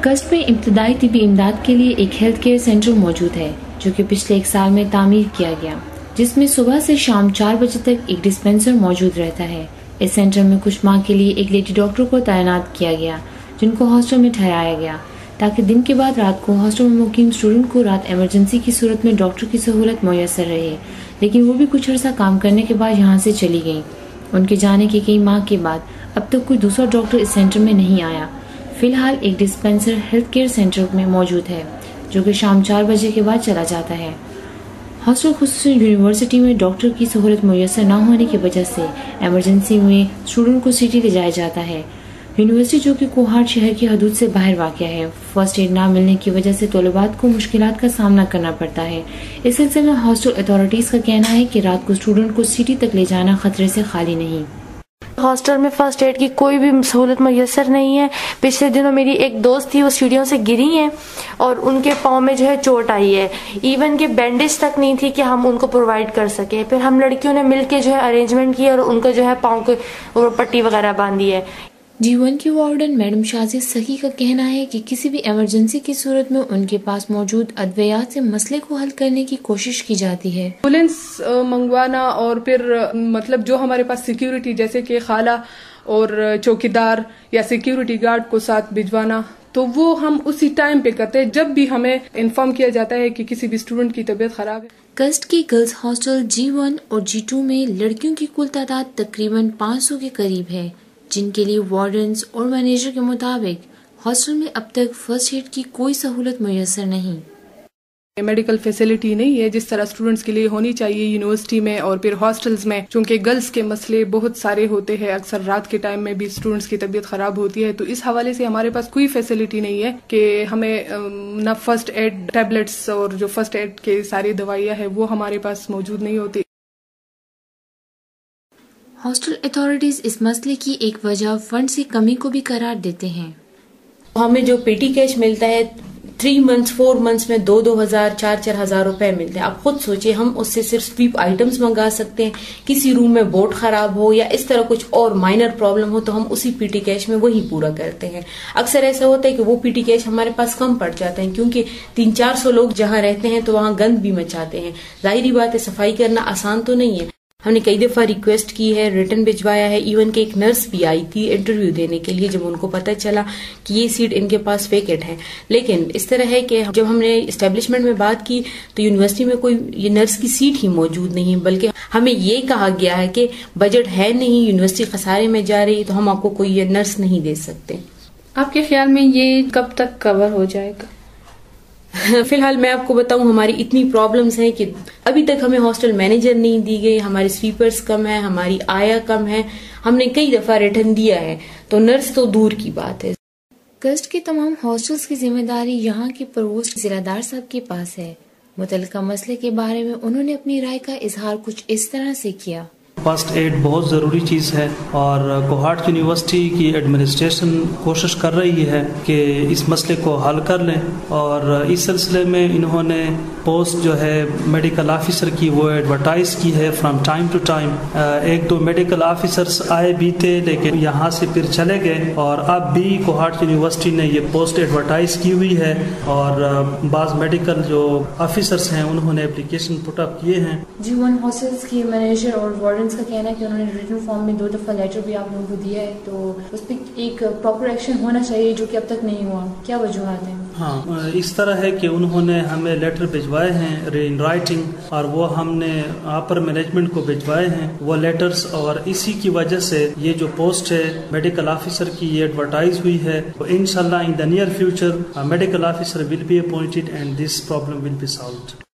کسٹ میں ابتدائی طبی امداد کے لیے ایک ہیلتھ کیئر سینٹر موجود ہے جو کہ پچھلے 1 سال میں تعمیر کیا گیا، جس میں صبح سے شام 4 بجے تک ایک ڈسپینسر موجود رہتا ہے۔ اس سینٹر میں کچھ ماہ کے لیے ایک لیڈی ڈاکٹر کو تعینات کیا گیا جن کو ہاسٹل میں ٹھہرایا گیا تاکہ دن کے بعد رات کو ہاسٹل میں مقیم اسٹوڈنٹ کو رات ایمرجنسی کی صورت میں ڈاکٹر کی سہولت میسر رہے، لیکن وہ بھی کچھ عرصہ کام کرنے کے بعد یہاں سے چلی گئیں۔ ان کے جانے کے کئی ماہ کے بعد اب تک کوئی دوسرا ڈاکٹر اس سینٹر میں نہیں آیا۔ فی الحال ایک ڈسپینسر ہیلتھ کیئر سینٹر میں موجود ہے جو کہ شام 4 بجے کے بعد چلا جاتا ہے۔ ہاسٹل خصوصاً یونیورسٹی میں ڈاکٹر کی سہولت میسر نہ ہونے کی وجہ سے ایمرجنسی میں اسٹوڈنٹ کو سٹی لے جایا جاتا ہے۔ یونیورسٹی جو کہ کوہاٹ شہر کی حدود سے باہر واقع ہے، فرسٹ ایڈ نہ ملنے کی وجہ سے طلباء کو مشکلات کا سامنا کرنا پڑتا ہے۔ اس سلسلے میں ہاسٹل اتھارٹیز کا کہنا ہے کہ رات کو اسٹوڈنٹ کو سٹی تک لے جانا خطرے سے خالی نہیں۔ ہاسٹل میں فرسٹ ایڈ کی کوئی بھی سہولت میسر نہیں ہے۔ پچھلے دنوں میری ایک دوست تھی، وہ سیڑھیوں سے گری ہیں اور ان کے پاؤں میں چوٹ آئی ہے، ایون کہ بینڈیج تک نہیں تھی کہ ہم ان کو پرووائڈ کر سکیں۔ پھر ہم لڑکیوں نے مل کے ارینجمنٹ کی اور ان کو پاؤں کو پٹی وغیرہ باندھی ہے۔ G1 کی وارڈن میڈم شازیہ سخی کا کہنا ہے کہ کسی بھی ایمرجنسی کی صورت میں ان کے پاس موجود ادویات سے مسئلے کو حل کرنے کی کوشش کی جاتی ہے۔ ایمبولینس منگوانا اور پھر مطلب جو ہمارے پاس سیکیورٹی جیسے کہ خالہ اور چوکیدار یا سیکیورٹی گارڈ کو ساتھ بھجوانا، تو وہ ہم اسی ٹائم پہ کرتے ہیں جب بھی ہمیں انفارم کیا جاتا ہے کہ کسی بھی اسٹوڈنٹ کی طبیعت خراب ہے۔ کسٹ کی گرلز ہاسٹل G1 اور G2 میں لڑکیوں کی کل تعداد تقریباً 500 کے قریب ہے، جن کے لیے وارڈنز اور مینیجر کے مطابق ہاسٹل میں اب تک فرسٹ ایڈ کی کوئی سہولت میسر نہیں۔ میڈیکل فیسلٹی نہیں ہے جس طرح اسٹوڈنٹس کے لیے ہونی چاہیے یونیورسٹی میں اور پھر ہاسٹلز میں، چونکہ گرلز کے مسئلے بہت سارے ہوتے ہیں، اکثر رات کے ٹائم میں بھی اسٹوڈنٹس کی طبیعت خراب ہوتی ہے، تو اس حوالے سے ہمارے پاس کوئی فیسلٹی نہیں ہے کہ ہمیں نہ فرسٹ ایڈ ٹیبلٹس اور جو فرسٹ ایڈ کے ساری دوائیاں ہیں وہ ہمارے پاس موجود نہیں ہوتی۔ ہاسٹل اتھارٹیز اس مسئلے کی ایک وجہ فنڈ کی کمی کو بھی قرار دیتے ہیں۔ ہمیں جو پیٹی کیش ملتا ہے 3 منتھس 4 منتھس میں 2-2 ہزار 4-4 ہزار روپے ملتے ہیں۔ آپ خود سوچیں، ہم اس سے صرف سویپ آئٹمس منگا سکتے ہیں، کسی روم میں بورڈ خراب ہو یا اس طرح کچھ اور مائنر پرابلم ہو تو ہم اسی پی ٹی کیش میں وہی پورا کرتے ہیں۔ اکثر ایسا ہوتا ہے کہ وہ پی ٹی کیش ہمارے پاس کم پڑ جاتے ہیں کیونکہ 300-400 لوگ جہاں رہتے ہیں تو وہاں گند بھی مچاتے ہیں۔ ظاہری بات ہے صفائی کرنا آسان تو نہیں ہے۔ ہم نے کئی دفعہ ریکویسٹ کی ہے، ریٹن بھجوایا ہے، ایون کہ ایک نرس بھی آئی تھی انٹرویو دینے کے لیے جب ان کو پتہ چلا کہ یہ سیٹ ان کے پاس ویکٹ ہے۔ لیکن اس طرح ہے کہ جب ہم نے اسٹیبلشمنٹ میں بات کی تو یونیورسٹی میں کوئی یہ نرس کی سیٹ ہی موجود نہیں، بلکہ ہمیں یہ کہا گیا ہے کہ بجٹ ہے نہیں، یونیورسٹی خسارے میں جا رہی، تو ہم آپ کو کوئی یہ نرس نہیں دے سکتے۔ آپ کے خیال میں یہ کب تک کور ہو جائے گا؟ فی الحال میں آپ کو بتاؤں ہماری اتنی پرابلمز ہیں کہ ابھی تک ہمیں ہاسٹل مینیجر نہیں دی گئی، ہمارے سویپرز کم ہیں، ہماری آیا کم ہے، ہم نے کئی دفعہ ریٹرن دیا ہے، تو نرس تو دور کی بات ہے۔ کسٹ کے تمام ہاسٹلز کی ذمہ داری یہاں کے پرووسٹ ضلع دار صاحب کے پاس ہے۔ متعلقہ مسئلے کے بارے میں انہوں نے اپنی رائے کا اظہار کچھ اس طرح سے کیا۔ فرسٹ ایڈ بہت ضروری چیز ہے اور کوہاٹ یونیورسٹی کی ایڈمنسٹریشن کوشش کر رہی ہے کہ اس مسئلے کو حل کر لیں، اور اس سلسلے میں انہوں نے پوسٹ جو ہے میڈیکل آفیسر کی وہ ایڈورٹائز کی ہے from time to time. 1-2 medical officers آئے بھی تھے لیکن یہاں سے پھر چلے گئے، اور اب بھی کوہاٹ یونیورسٹی نے یہ پوسٹ ایڈورٹائز کی ہوئی ہے، اور بعض میڈیکل جو آفیسرز ہیں انہوں نے اپلیکیشن پٹ اپ کیے ہیں۔ G1 ہاسٹلز کی مینیجر اور وارڈن کا کہنا ہے کہ انہوں نے ریٹن فارم میں 2 دفعہ لیٹر بھی آپ لوگوں کو دیا ہے، تو اس پہ ایک پراپر ایکشن ہونا چاہیے جو کہ اب تک نہیں ہوا، کیا وجوہات ہیں؟ ہاں، اس طرح ہے کہ انہوں نے ہمیں لیٹر بھجوائے ہیں ان رائٹنگ، اور وہ ہم نے اپر مینجمنٹ کو بھجوائے ہیں وہ لیٹرز، اور اسی کی وجہ سے یہ جو پوسٹ ہے میڈیکل آفیسر کی یہ ایڈورٹائز ہوئی ہے۔ تو انشاءاللہ in the near future medical officer will be appointed and this problem will be solved.